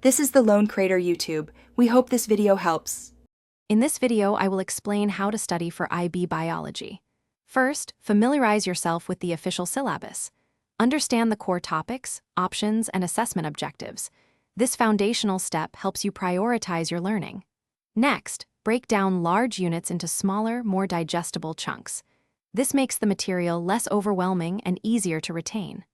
This is the Lone Crater YouTube. We hope this video helps. In this video, I will explain how to study for IB biology. First, familiarize yourself with the official syllabus. Understand the core topics, options, and assessment objectives. This foundational step helps you prioritize your learning. Next, break down large units into smaller, more digestible chunks. This makes the material less overwhelming and easier to retain.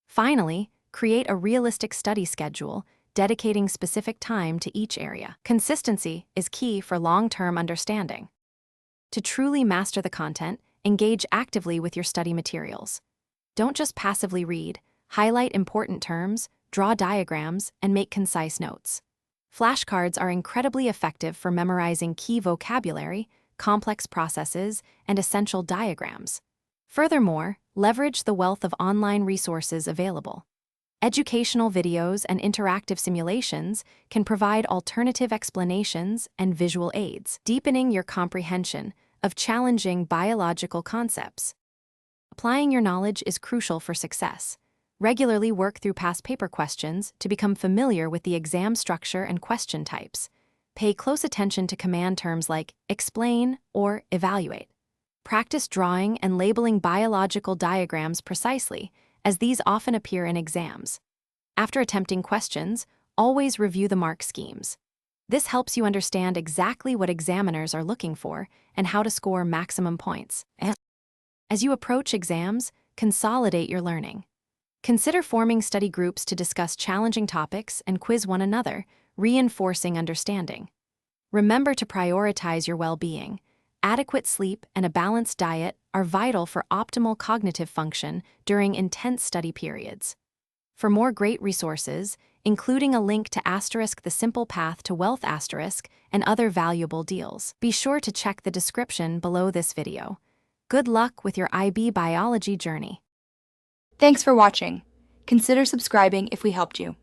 Finally, create a realistic study schedule, dedicating specific time to each area. Consistency is key for long-term understanding. To truly master the content, engage actively with your study materials. Don't just passively read, highlight important terms, draw diagrams, and make concise notes. Flashcards are incredibly effective for memorizing key vocabulary, complex processes, and essential diagrams. Furthermore, leverage the wealth of online resources available. Educational videos and interactive simulations can provide alternative explanations and visual aids, deepening your comprehension of challenging biological concepts. Applying your knowledge is crucial for success. Regularly work through past paper questions to become familiar with the exam structure and question types. Pay close attention to command terms like explain or evaluate. Practice drawing and labeling biological diagrams precisely, as these often appear in exams. After attempting questions, always review the mark schemes. This helps you understand exactly what examiners are looking for and how to score maximum points. As you approach exams, consolidate your learning. Consider forming study groups to discuss challenging topics and quiz one another, reinforcing understanding. Remember to prioritize your well-being. Adequate sleep and a balanced diet are vital for optimal cognitive function during intense study periods. For more great resources, including a link to *The Simple Path to Wealth* and other valuable deals, be sure to check the description below this video. Good luck with your IB biology journey. Thanks for watching. Consider subscribing if we helped you.